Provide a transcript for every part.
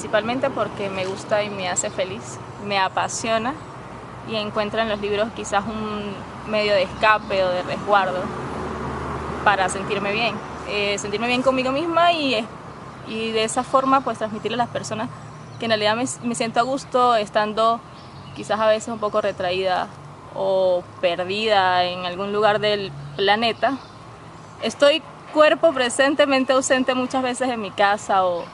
principalmente porque me gusta y me hace feliz, me apasiona y encuentro en los libros quizás un medio de escape o de resguardo para sentirme bien conmigo misma y de esa forma pues transmitirle a las personas que en realidad me siento a gusto estando quizás a veces un poco retraída o perdida en algún lugar del planeta. Estoy cuerpo presente, mente ausente muchas veces en mi casa o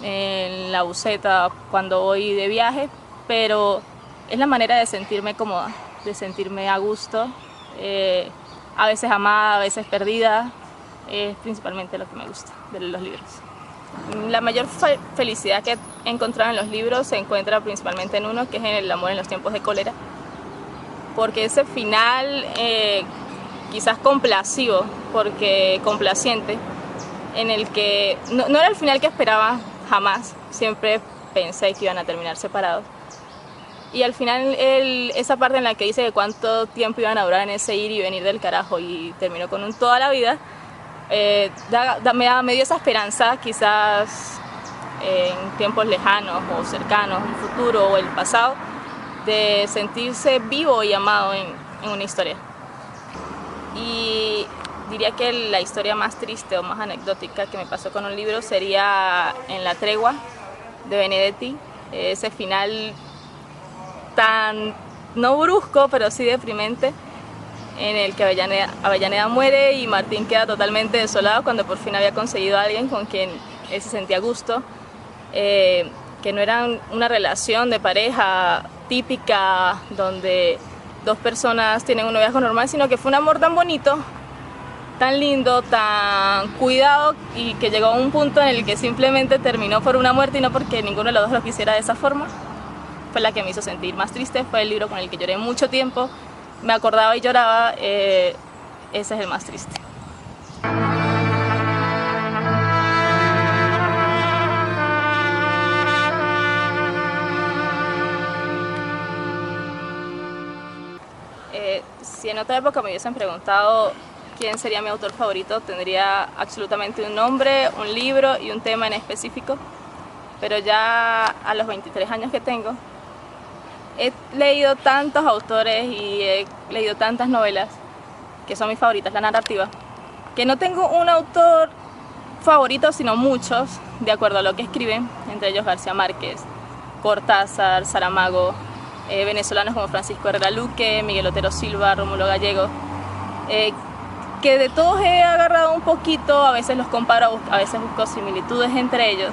en la buseta cuando voy de viaje, pero es la manera de sentirme cómoda, de sentirme a gusto, a veces amada, a veces perdida, es principalmente lo que me gusta de los libros. La mayor felicidad que he encontrado en los libros se encuentra principalmente en uno, que es en El amor en los tiempos de cólera, porque ese final quizás complaciente, en el que no era el final que esperaba jamás, siempre pensé que iban a terminar separados. Y al final esa parte en la que dice que cuánto tiempo iban a durar en ese ir y venir del carajo y terminó con un toda la vida, me dio esa esperanza, quizás en tiempos lejanos o cercanos, el futuro o el pasado, de sentirse vivo y amado en una historia. Y diría que la historia más triste o más anecdótica que me pasó con un libro sería en La tregua de Benedetti, ese final tan, no brusco, pero sí deprimente, en el que Avellaneda muere y Martín queda totalmente desolado cuando por fin había conseguido a alguien con quien él se sentía a gusto, que no era una relación de pareja típica donde dos personas tienen un noviazgo normal, sino que fue un amor tan bonito, tan lindo, tan cuidado y que llegó a un punto en el que simplemente terminó por una muerte y no porque ninguno de los dos lo quisiera de esa forma. Fue la que me hizo sentir más triste, fue el libro con el que lloré mucho tiempo, me acordaba y lloraba, ese es el más triste. Si en otra época me hubiesen preguntado quién sería mi autor favorito, tendría absolutamente un nombre, un libro y un tema en específico, pero ya a los 23 años que tengo, he leído tantos autores y he leído tantas novelas, que son mis favoritas, la narrativa, que no tengo un autor favorito, sino muchos, de acuerdo a lo que escriben, entre ellos García Márquez, Cortázar, Saramago, venezolanos como Francisco Herrera Luque, Miguel Otero Silva, Rómulo Gallego, que de todos he agarrado un poquito, a veces los comparo, a veces busco similitudes entre ellos.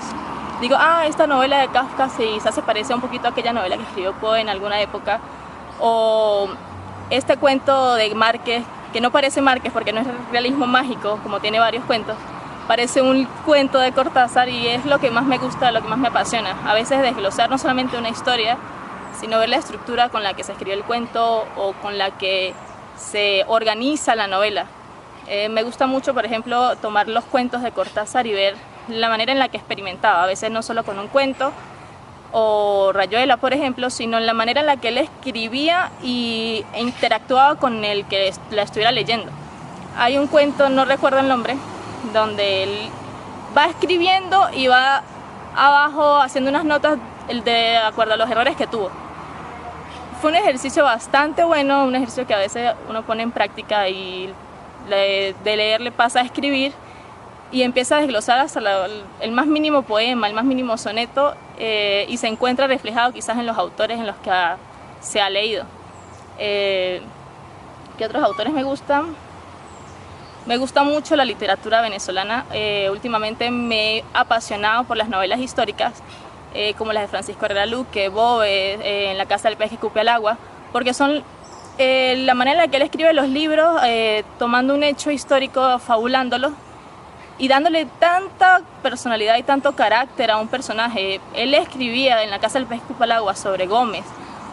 Digo, esta novela de Kafka se parece un poquito a aquella novela que escribió Poe en alguna época, o este cuento de Márquez, que no parece Márquez porque no es realismo mágico, como tiene varios cuentos, parece un cuento de Cortázar y es lo que más me gusta, lo que más me apasiona. A veces desglosar no solamente una historia, sino ver la estructura con la que se escribió el cuento o con la que se organiza la novela. Me gusta mucho, por ejemplo, tomar los cuentos de Cortázar y ver la manera en la que experimentaba, a veces no solo con un cuento o Rayuela, por ejemplo, sino en la manera en la que él escribía e interactuaba con el que la estuviera leyendo. Hay un cuento, no recuerdo el nombre, donde él va escribiendo y va abajo haciendo unas notas de acuerdo a los errores que tuvo. Fue un ejercicio bastante bueno, un ejercicio que a veces uno pone en práctica y de leer le pasa a escribir y empieza a desglosar hasta el más mínimo poema, el más mínimo soneto y se encuentra reflejado quizás en los autores en los que se ha leído. ¿Qué otros autores me gustan? Me gusta mucho la literatura venezolana, últimamente me he apasionado por las novelas históricas, como las de Francisco Herrera Luque, Boves, En la casa del pez que escupe al agua, porque son la manera en la que él escribe los libros, tomando un hecho histórico, fabulándolo y dándole tanta personalidad y tanto carácter a un personaje. Él escribía en La casa del pez que escupe al agua sobre Gómez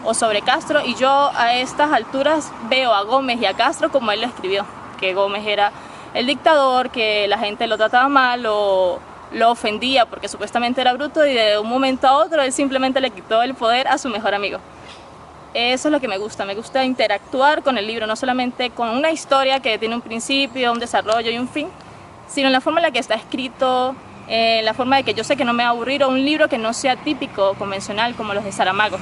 o sobre Castro y yo a estas alturas veo a Gómez y a Castro como él lo escribió, que Gómez era el dictador, que la gente lo trataba mal o lo ofendía porque supuestamente era bruto y de un momento a otro él simplemente le quitó el poder a su mejor amigo. Eso es lo que me gusta interactuar con el libro, no solamente con una historia que tiene un principio, un desarrollo y un fin, sino en la forma en la que está escrito, la forma de que yo sé que no me va a aburrir, o un libro que no sea típico o convencional como los de Saramago,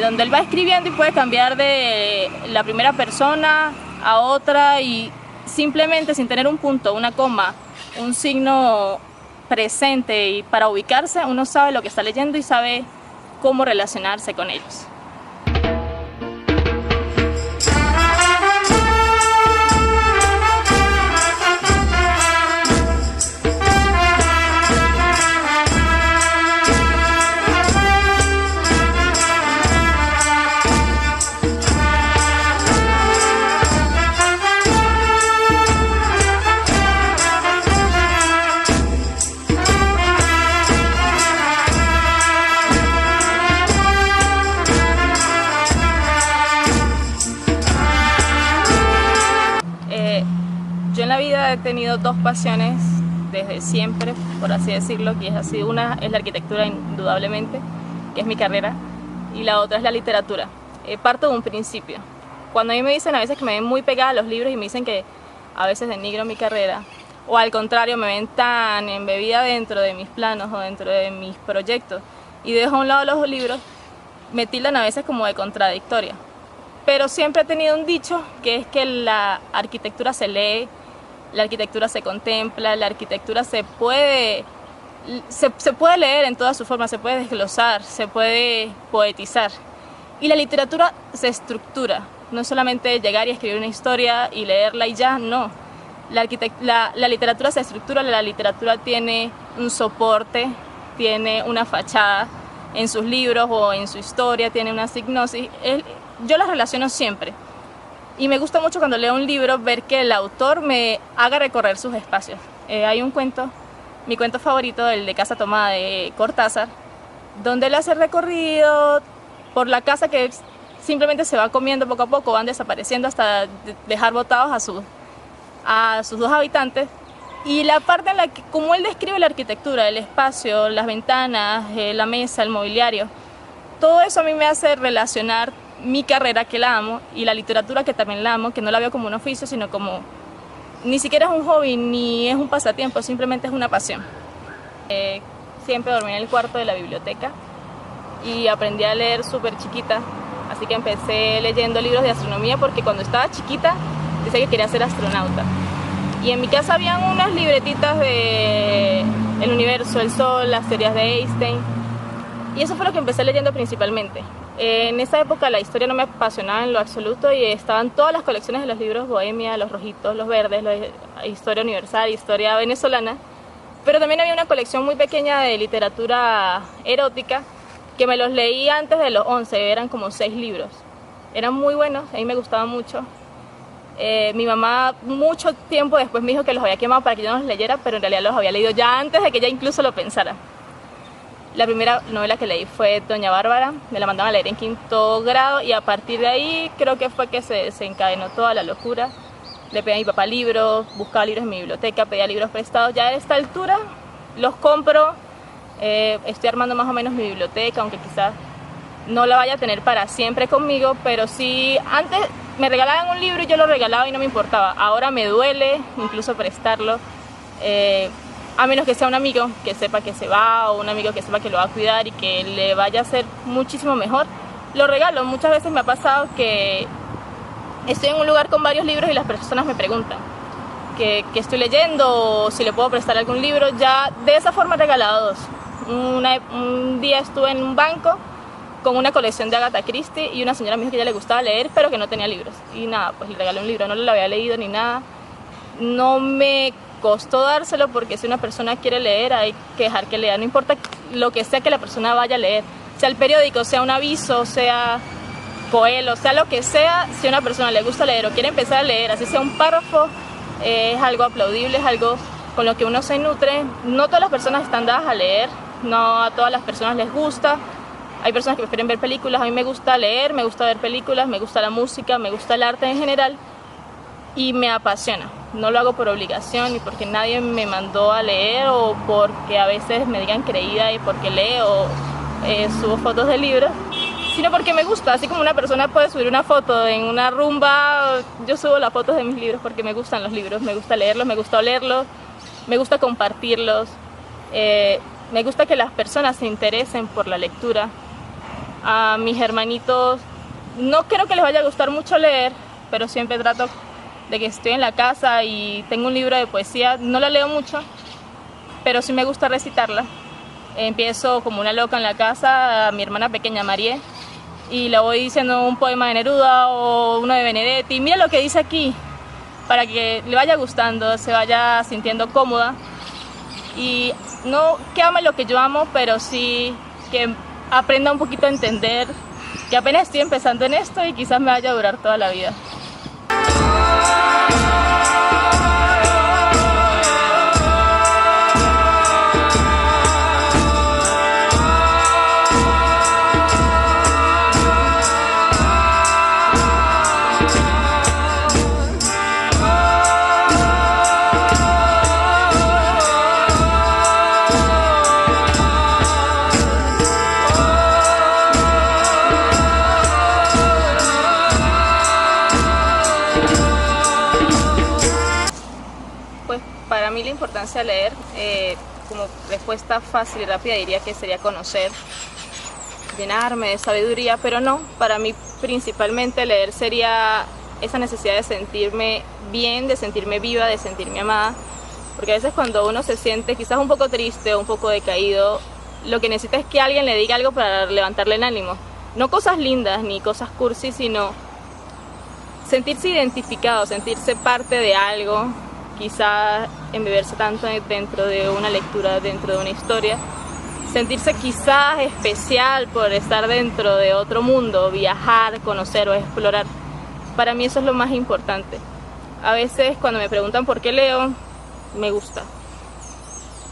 donde él va escribiendo y puede cambiar de la primera persona a otra y simplemente sin tener un punto, una coma, un signo presente y para ubicarse uno sabe lo que está leyendo y sabe cómo relacionarse con ellos. Yo en la vida he tenido dos pasiones desde siempre, por así decirlo, que es así. Una es la arquitectura, indudablemente, que es mi carrera, y la otra es la literatura. Parto de un principio. Cuando a mí me dicen a veces que me ven muy pegada a los libros y me dicen que a veces denigro mi carrera, o al contrario, me ven tan embebida dentro de mis planos o dentro de mis proyectos y dejo a un lado los libros, me tildan a veces como de contradictoria. Pero siempre he tenido un dicho que es que la arquitectura se lee, la arquitectura se contempla, la arquitectura se puede leer en todas sus formas, se puede desglosar, se puede poetizar. Y la literatura se estructura, no es solamente llegar y escribir una historia y leerla y ya, no. La literatura se estructura, la literatura tiene un soporte, tiene una fachada en sus libros o en su historia, tiene una signosis. Yo las relaciono siempre. Y me gusta mucho cuando leo un libro ver que el autor me haga recorrer sus espacios. Hay un cuento, mi cuento favorito, el de Casa Tomada de Cortázar, donde él hace recorrido por la casa que simplemente se va comiendo poco a poco, van desapareciendo hasta dejar botados a sus dos habitantes. Y la parte en la que, como él describe la arquitectura, el espacio, las ventanas, la mesa, el mobiliario, todo eso a mí me hace relacionar mi carrera, que la amo, y la literatura, que también la amo, que no la veo como un oficio, sino como, ni siquiera es un hobby, ni es un pasatiempo, simplemente es una pasión. Siempre dormí en el cuarto de la biblioteca y aprendí a leer súper chiquita, así que empecé leyendo libros de astronomía porque cuando estaba chiquita decía que quería ser astronauta. Y en mi casa habían unas libretitas de el universo, el sol, las teorías de Einstein, y eso fue lo que empecé leyendo principalmente. En esa época la historia no me apasionaba en lo absoluto y estaban todas las colecciones de los libros Bohemia, los rojitos, los verdes, historia universal, historia venezolana, pero también había una colección muy pequeña de literatura erótica que me los leí antes de los 11, eran como 6 libros. Eran muy buenos, a mí me gustaban mucho. Mi mamá mucho tiempo después me dijo que los había quemado para que yo no los leyera, pero en realidad los había leído ya antes de que ella incluso lo pensara. La primera novela que leí fue Doña Bárbara, me la mandaban a leer en 5º grado y a partir de ahí creo que fue que se desencadenó toda la locura. Le pedí a mi papá libros, buscaba libros en mi biblioteca, pedía libros prestados. Ya a esta altura los compro, estoy armando más o menos mi biblioteca, aunque quizás no la vaya a tener para siempre conmigo, pero sí, antes me regalaban un libro y yo lo regalaba y no me importaba. Ahora me duele incluso prestarlo. A menos que sea un amigo que sepa que se va o un amigo que sepa que lo va a cuidar y que le vaya a hacer muchísimo mejor, lo regalo. Muchas veces me ha pasado que estoy en un lugar con varios libros y las personas me preguntan que estoy leyendo o si le puedo prestar algún libro. Ya de esa forma he regalado 2. Un día estuve en un banco con una colección de Agatha Christie y una señora me dijo que a ella le gustaba leer pero que no tenía libros. Y nada, pues le regalé un libro, no lo había leído ni nada. No me costó dárselo porque si una persona quiere leer hay que dejar que lea, no importa lo que sea que la persona vaya a leer, sea el periódico, sea un aviso, sea Coelho, sea lo que sea. Si a una persona le gusta leer o quiere empezar a leer, así sea un párrafo, es algo aplaudible, es algo con lo que uno se nutre. No todas las personas están dadas a leer, no a todas las personas les gusta. Hay personas que prefieren ver películas, a mí me gusta leer, me gusta ver películas, me gusta la música, me gusta el arte en general y me apasiona. No lo hago por obligación ni porque nadie me mandó a leer o porque a veces me digan creída y porque leo, subo fotos de libros, sino porque me gusta. Así como una persona puede subir una foto en una rumba, yo subo las fotos de mis libros porque me gustan los libros, me gusta leerlos, me gusta olerlos, me gusta compartirlos, me gusta que las personas se interesen por la lectura. A mis hermanitos no creo que les vaya a gustar mucho leer, pero siempre trato de que estoy en la casa y tengo un libro de poesía, no la leo mucho, pero sí me gusta recitarla. Empiezo como una loca en la casa a mi hermana pequeña Marie y le voy diciendo un poema de Neruda o uno de Benedetti, mira lo que dice aquí, para que le vaya gustando, se vaya sintiendo cómoda y no que ame lo que yo amo, pero sí que aprenda un poquito a entender que apenas estoy empezando en esto y quizás me vaya a durar toda la vida. Pues para mí la importancia de leer, como respuesta fácil y rápida diría que sería conocer, llenarme de sabiduría, pero no, para mí principalmente leer sería esa necesidad de sentirme bien, de sentirme viva, de sentirme amada, porque a veces cuando uno se siente quizás un poco triste o un poco decaído, lo que necesita es que alguien le diga algo para levantarle el ánimo, no cosas lindas ni cosas cursi, sino sentirse identificado, sentirse parte de algo, quizás embeberse tanto dentro de una lectura, dentro de una historia, sentirse quizás especial por estar dentro de otro mundo, viajar, conocer o explorar. Para mí eso es lo más importante. A veces cuando me preguntan por qué leo, me gusta.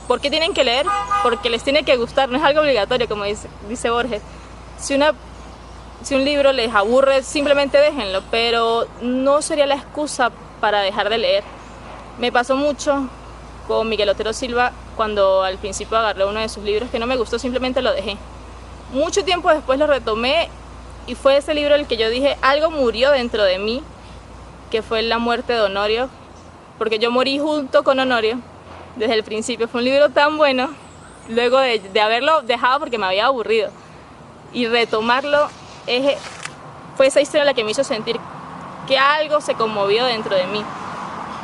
¿Por qué tienen que leer? Porque les tiene que gustar, no es algo obligatorio, como dice Borges. Si un libro les aburre, simplemente déjenlo, pero no sería la excusa para dejar de leer. Me pasó mucho con Miguel Otero Silva cuando al principio agarré uno de sus libros que no me gustó, simplemente lo dejé. Mucho tiempo después lo retomé y fue ese libro el que yo dije, algo murió dentro de mí, que fue La muerte de Honorio, porque yo morí junto con Honorio desde el principio. Fue un libro tan bueno, luego de haberlo dejado porque me había aburrido, y retomarlo fue esa historia la que me hizo sentir que algo se conmovió dentro de mí.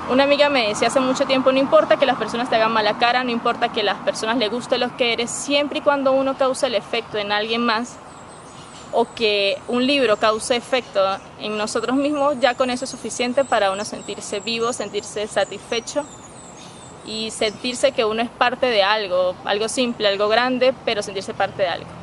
Una amiga me decía hace mucho tiempo, no importa que las personas te hagan mala cara, no importa que las personas les guste lo que eres, siempre y cuando uno cause el efecto en alguien más o que un libro cause efecto en nosotros mismos, ya con eso es suficiente para uno sentirse vivo, sentirse satisfecho y sentirse que uno es parte de algo, algo simple, algo grande, pero sentirse parte de algo.